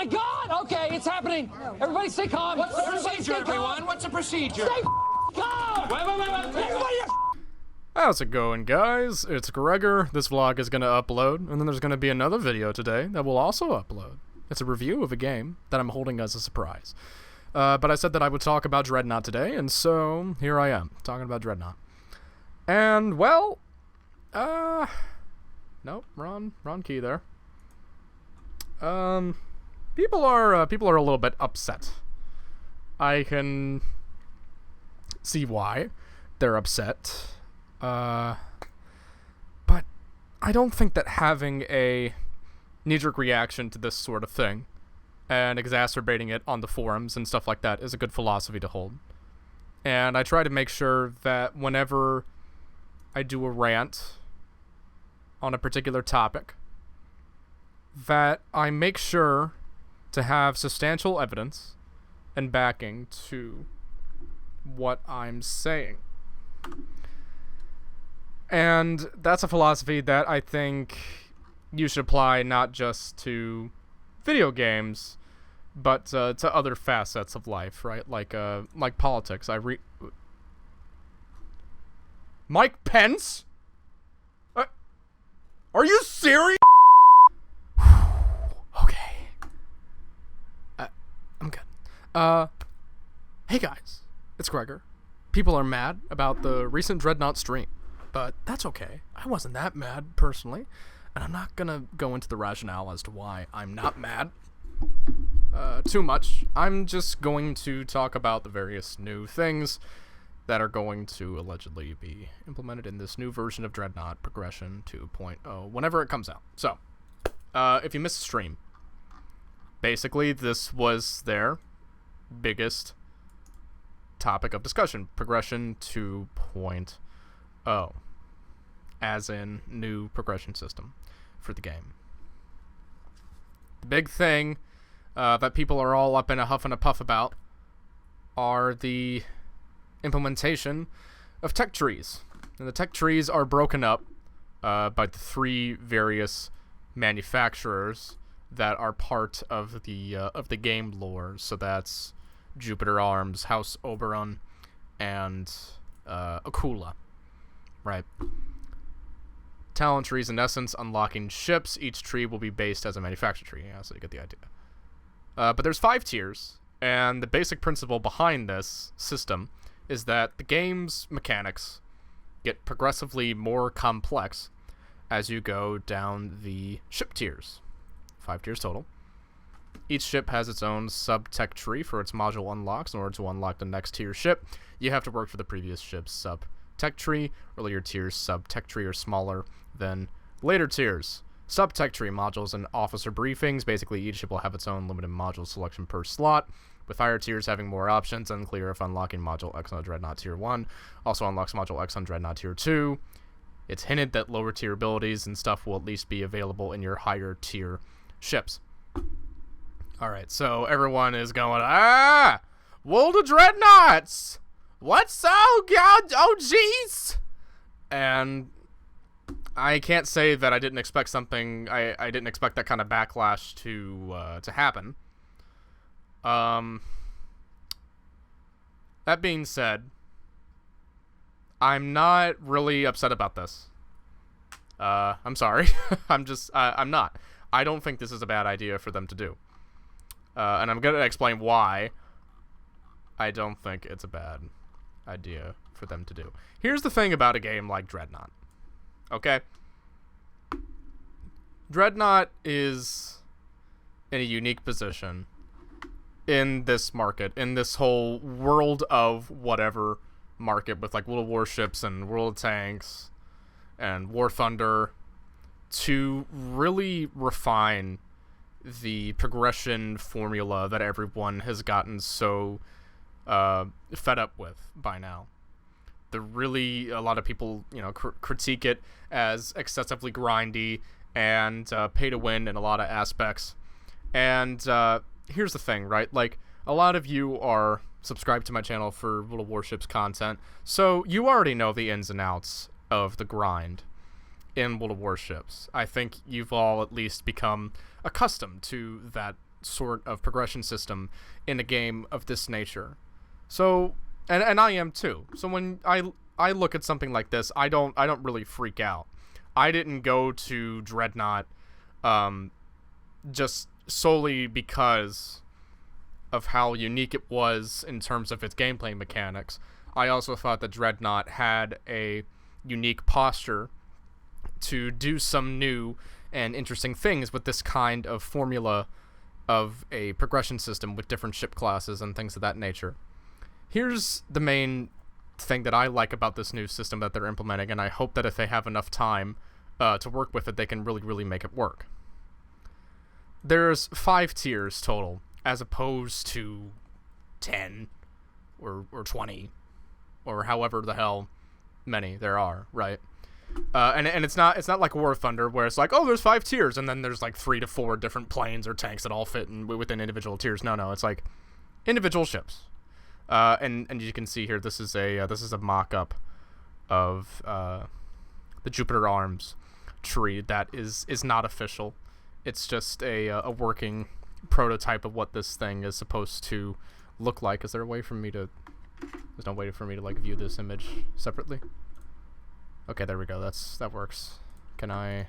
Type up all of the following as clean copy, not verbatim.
my God! Okay, it's happening. Everybody stay calm. What's the procedure, everyone? What's the procedure? Stay calm! Wait. Everybody, How's it going, guys? It's Gregor. This vlog is going to upload, and then there's going to be another video today that will also upload. It's a review of a game that I'm holding as a surprise. But I said that I would talk about Dreadnought today, and so here I am, talking about Dreadnought. And, well, nope, wrong key there. People are a little bit upset. I can see why they're upset. But I don't think that having a knee-jerk reaction to this sort of thing and exacerbating it on the forums and stuff like that is a good philosophy to hold. And I try to make sure that whenever I do a rant on a particular topic, that I make sure to have substantial evidence and backing to what I'm saying. And that's a philosophy that I think you should apply not just to video games, but to other facets of life, right? Like politics. Mike Pence? Are you serious? Okay. I'm good. Hey guys, it's Gregor. People are mad about the recent Dreadnought stream, but that's okay. I wasn't that mad, personally, and I'm not gonna go into the rationale as to why I'm not mad too much. I'm just going to talk about the various new things that are going to allegedly be implemented in this new version of Dreadnought Progression 2.0 whenever it comes out. So, if you missed the stream, basically this was their biggest topic of discussion, Progression 2.0, as in new progression system for the game. The big thing that people are all up in a huff and a puff about are the implementation of tech trees. And the tech trees are broken up by the three various manufacturers that are part of the game lore. So that's Jupiter Arms, House Oberon, and Akula, right? Talent trees, in essence, unlocking ships. Each tree will be based as a manufacturer tree, yeah, so you get the idea. But there's 5 tiers, and the basic principle behind this system is that the game's mechanics get progressively more complex as you go down the ship tiers. 5 tiers total. Each ship has its own sub-tech tree for its module unlocks. In order to unlock the next tier ship, you have to work for the previous ship's sub-tech tree. Earlier tiers' sub-tech tree are smaller than later tiers. Sub-tech tree modules and officer briefings. Basically, each ship will have its own limited module selection per slot, with higher tiers having more options. Unclear if unlocking Module X on Dreadnought Tier 1 also unlocks Module X on Dreadnought Tier 2. It's hinted that lower tier abilities and stuff will at least be available in your higher tier ships. Alright, so everyone is going, World of Dreadnoughts! What's so god? Oh, jeez! And I can't say that I didn't expect something. I didn't expect that kind of backlash to happen. That being said, I'm not really upset about this. I'm sorry. I'm not. I don't think this is a bad idea for them to do. And I'm going to explain why I don't think it's a bad idea for them to do. Here's the thing about a game like Dreadnought. Okay? Dreadnought is in a unique position in this market, in this whole world of whatever market with like World of Warships and World of Tanks and War Thunder, to really refine the progression formula that everyone has gotten so fed up with by now. A lot of people, critique it as excessively grindy and pay to win in a lot of aspects. And here's the thing, right? Like, a lot of you are subscribed to my channel for World of Warships content, so you already know the ins and outs of the grind in World of Warships. I think you've all at least become accustomed to that sort of progression system in a game of this nature. So, and I am too. So when I look at something like this, I don't really freak out. I didn't go to Dreadnought just solely because of how unique it was in terms of its gameplay mechanics. I also thought that Dreadnought had a unique posture to do some new and interesting things with this kind of formula of a progression system with different ship classes and things of that nature. Here's the main thing that I like about this new system that they're implementing, and I hope that if they have enough time to work with it, they can really, really make it work. There's 5 tiers total, as opposed to 10 or 20 or however the hell many there are, right? And it's not like War of Thunder where it's like, oh, there's 5 tiers and then there's like 3 to 4 different planes or tanks that all fit within individual tiers. No, it's like individual ships. And you can see here this is a mock-up of the Jupiter Arms tree that is not official. It's just a working prototype of what this thing is supposed to look like. Is there a way for me to... There's no way for me to like view this image separately? Okay, there we go. That works. Can I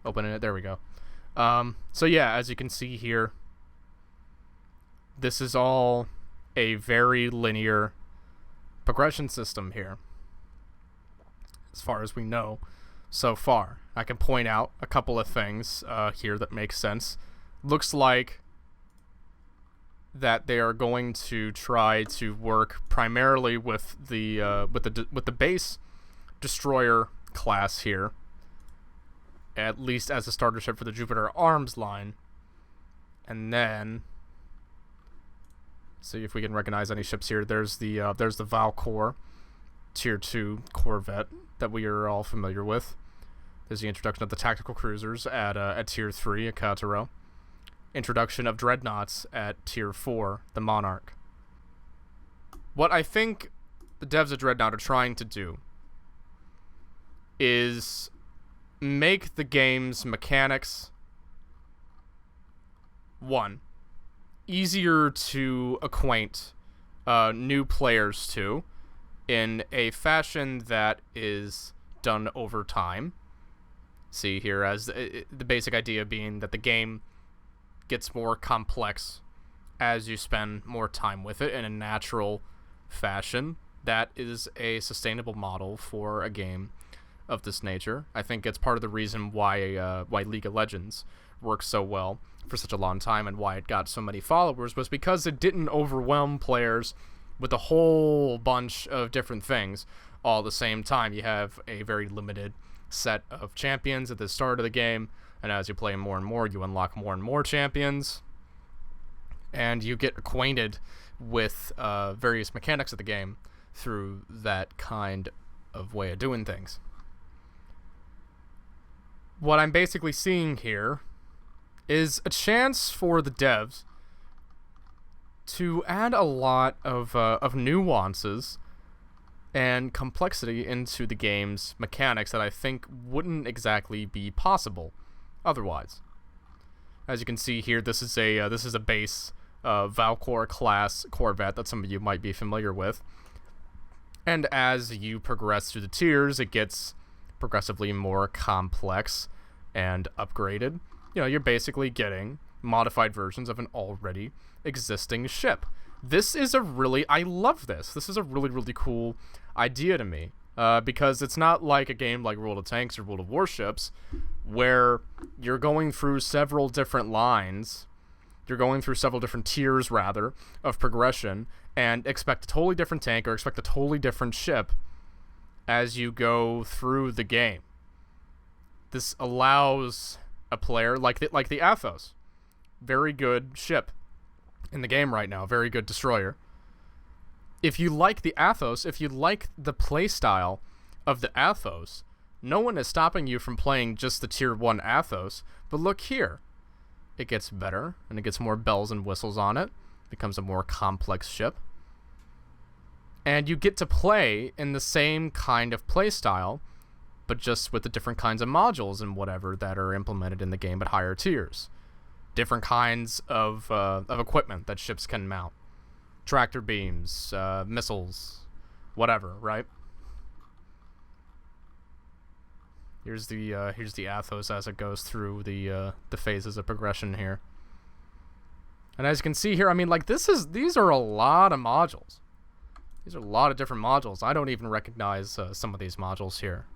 open it? There we go. So yeah, as you can see here, this is all a very linear progression system here, as far as we know so far. I can point out a couple of things here that make sense. Looks like that they are going to try to work primarily with the base destroyer class here, at least as a starter ship for the Jupiter Arms line, and then see if we can recognize any ships here. There's the Valkor Tier 2 Corvette that we are all familiar with. There's the introduction of the tactical cruisers at Tier 3 at Kataro. Introduction of Dreadnoughts at Tier 4, the Monarch. What I think the devs of Dreadnought are trying to do is make the game's mechanics, one, easier to acquaint new players to in a fashion that is done over time. See here, as the basic idea being that the game gets more complex as you spend more time with it in a natural fashion. That is a sustainable model for a game of this nature. I think it's part of the reason why League of Legends worked so well for such a long time and why it got so many followers, was because it didn't overwhelm players with a whole bunch of different things all at the same time. You have a very limited set of champions at the start of the game, and as you play more and more, you unlock more and more champions, and you get acquainted with various mechanics of the game through that kind of way of doing things. What I'm basically seeing here is a chance for the devs to add a lot of nuances and complexity into the game's mechanics that I think wouldn't exactly be possible otherwise. As you can see here, this is a base Valkor class Corvette that some of you might be familiar with, and as you progress through the tiers, it gets progressively more complex and upgraded. You know, you're basically getting modified versions of an already existing ship. I love this. This is a really, really cool idea to me, because it's not like a game like World of Tanks or World of Warships, where you're going through several different lines, you're going through several different tiers, rather, of progression, and expect a totally different tank or expect a totally different ship as you go through the game. This allows a player like the Athos, very good ship in the game right now, very good destroyer. If you like the Athos, if you like the playstyle of the Athos, no one is stopping you from playing just the Tier 1 Athos, but look here. It gets better, and it gets more bells and whistles on it, becomes a more complex ship, and you get to play in the same kind of playstyle, but just with the different kinds of modules and whatever that are implemented in the game at higher tiers. different kinds of equipment that ships can mount. Tractor beams, missiles, whatever, right? Here's the Athos as it goes through the phases of progression here. And as you can see here, I mean, like, these are a lot of modules. These are a lot of different modules. I don't even recognize some of these modules here.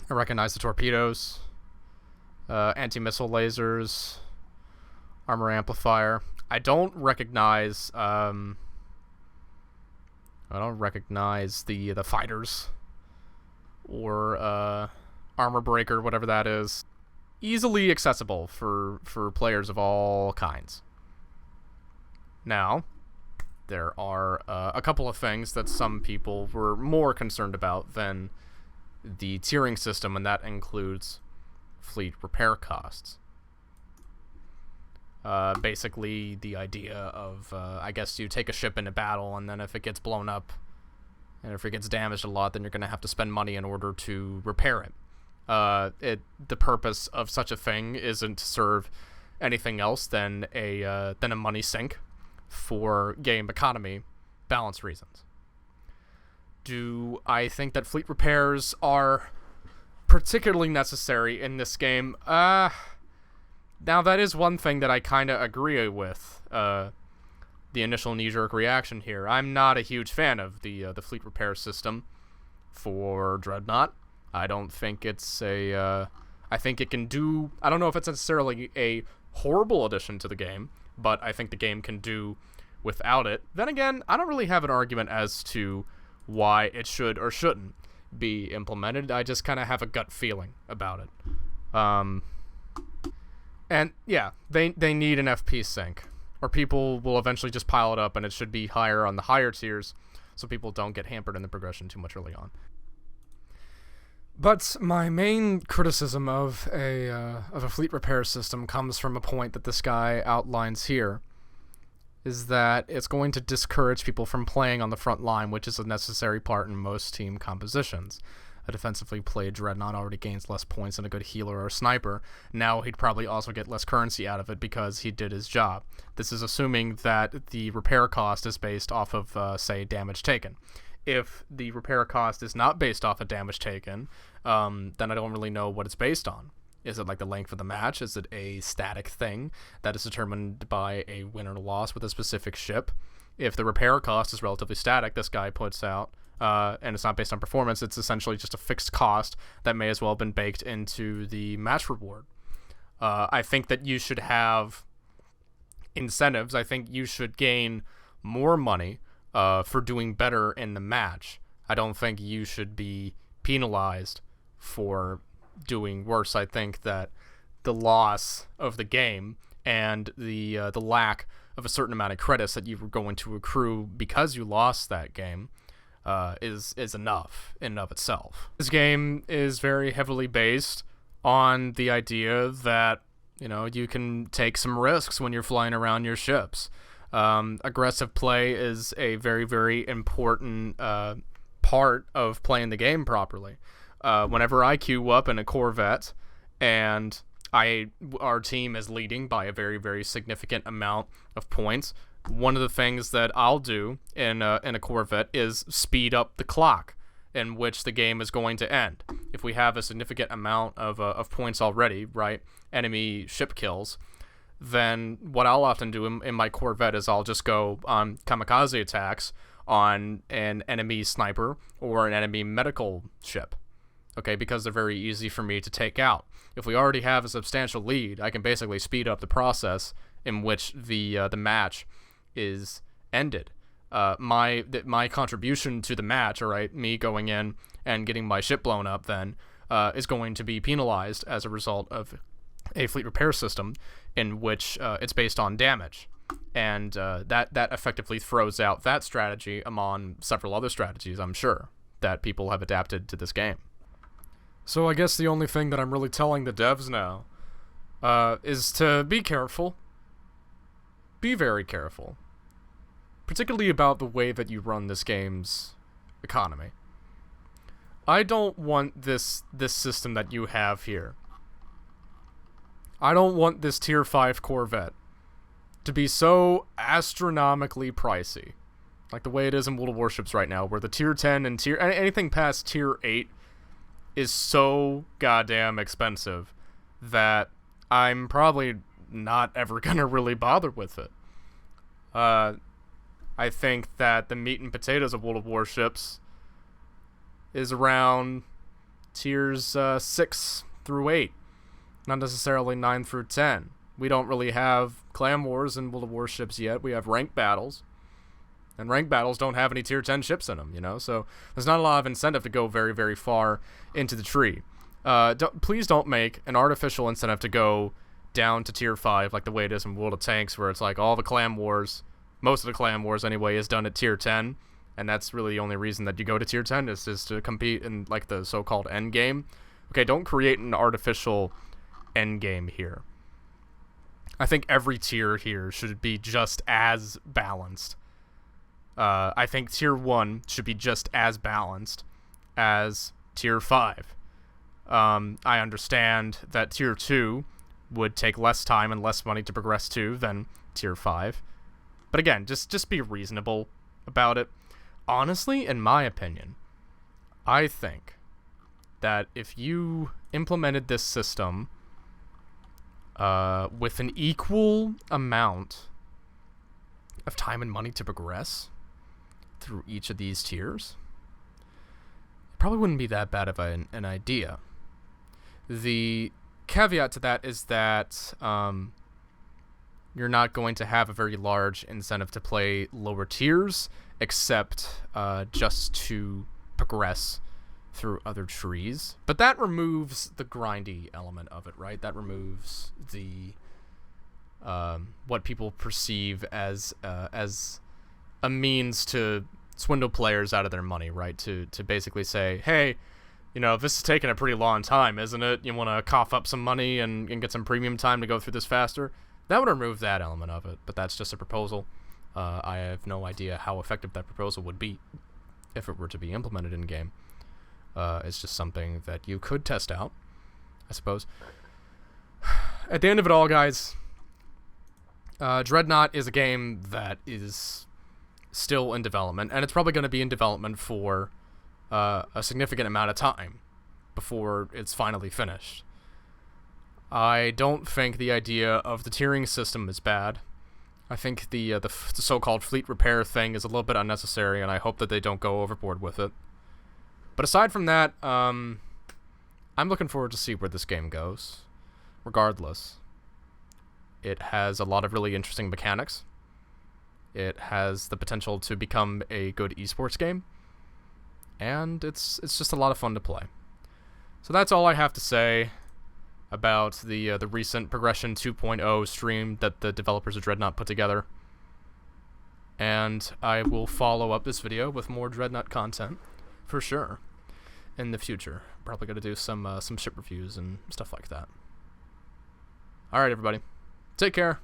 I recognize the torpedoes, anti-missile lasers, armor amplifier. I don't recognize the fighters or armor breaker, whatever that is. Easily accessible for players of all kinds. Now, there are a couple of things that some people were more concerned about than the tiering system, and that includes fleet repair costs. Basically, the idea of, I guess you take a ship into battle, and then if it gets blown up, and if it gets damaged a lot, then you're going to have to spend money in order to repair it. The purpose of such a thing isn't to serve anything else than a money sink for game economy balance reasons. Do I think that fleet repairs are particularly necessary in this game? Now that is one thing that I kind of agree with. The initial knee-jerk reaction here. I'm not a huge fan of the fleet repair system for Dreadnought. I don't think it's I think it can do... I don't know if it's necessarily a horrible addition to the game, but I think the game can do without it. Then again, I don't really have an argument as to why it should or shouldn't be implemented. I just kind of have a gut feeling about it. And yeah, they need an FP sync, or people will eventually just pile it up, and it should be higher on the higher tiers, so people don't get hampered in the progression too much early on. But my main criticism of a fleet repair system comes from a point that this guy outlines here, is that it's going to discourage people from playing on the front line, which is a necessary part in most team compositions. A defensively played Dreadnought already gains less points than a good healer or sniper. Now he'd probably also get less currency out of it because he did his job. This is assuming that the repair cost is based off of, say, damage taken. If the repair cost is not based off of damage taken, then I don't really know what it's based on. Is it like the length of the match? Is it a static thing that is determined by a win or loss with a specific ship? If the repair cost is relatively static, this guy puts out, and it's not based on performance, it's essentially just a fixed cost that may as well have been baked into the match reward. I think that you should have incentives. I think you should gain more money for doing better in the match. I don't think you should be penalized for doing worse. I think that the loss of the game and the lack of a certain amount of credits that you were going to accrue because you lost that game is enough in and of itself. This game is very heavily based on the idea that, you know, you can take some risks when you're flying around your ships. Aggressive play is a very, very important part of playing the game properly. Whenever I queue up in a Corvette and our team is leading by a very, very significant amount of points, one of the things that I'll do in a Corvette is speed up the clock in which the game is going to end. If we have a significant amount of points already, right, enemy ship kills, then what I'll often do in my Corvette is I'll just go on kamikaze attacks on an enemy sniper or an enemy medical ship. Okay, because they're very easy for me to take out. If we already have a substantial lead, I can basically speed up the process in which the match is ended. My contribution to the match, all right, me going in and getting my ship blown up, then is going to be penalized as a result of a fleet repair system in which it's based on damage, and that effectively throws out that strategy among several other strategies, I'm sure, that people have adapted to this game. So I guess the only thing that I'm really telling the devs now is to be careful. Be very careful. Particularly about the way that you run this game's economy. I don't want this system that you have here. I don't want this tier 5 Corvette to be so astronomically pricey. Like the way it is in World of Warships right now, where the tier 10 and anything past tier 8 is so goddamn expensive that I'm probably not ever gonna really bother with it. I think that the meat and potatoes of World of Warships is around tiers 6 through 8, not necessarily 9 through 10. We don't really have clan wars in World of Warships yet. We have ranked battles. And ranked battles don't have any tier 10 ships in them, you know? So there's not a lot of incentive to go very, very far into the tree. Please don't make an artificial incentive to go down to tier 5 like the way it is in World of Tanks, where it's like all the clan wars, most of the clan wars anyway, is done at tier 10. And that's really the only reason that you go to tier 10 is to compete in like the so-called end game. Okay, don't create an artificial end game here. I think every tier here should be just as balanced. I think tier 1 should be just as balanced as tier 5. I understand that tier 2 would take less time and less money to progress to than tier 5. But again, just be reasonable about it. Honestly, in my opinion, I think that if you implemented this system with an equal amount of time and money to progress through each of these tiers, it probably wouldn't be that bad of an idea. The caveat to that is that you're not going to have a very large incentive to play lower tiers, except just to progress through other trees. But that removes the grindy element of it, right? That removes the what people perceive as a means to swindle players out of their money, right? To basically say, hey, you know, this is taking a pretty long time, isn't it? You want to cough up some money and get some premium time to go through this faster? That would remove that element of it, but that's just a proposal. I have no idea how effective that proposal would be if it were to be implemented in-game. It's just something that you could test out, I suppose. At the end of it all, guys, Dreadnought is a game that is still in development, and it's probably going to be in development for a significant amount of time before it's finally finished. I don't think the idea of the tiering system is bad. I think the so-called fleet repair thing is a little bit unnecessary, and I hope that they don't go overboard with it. But aside from that, I'm looking forward to see where this game goes. Regardless, it has a lot of really interesting mechanics. It has the potential to become a good esports game, and it's just a lot of fun to play. So that's all I have to say about the recent Progression 2.0 stream that the developers of Dreadnought put together. And I will follow up this video with more Dreadnought content, for sure, in the future. Probably going to do some ship reviews and stuff like that. Alright, everybody. Take care.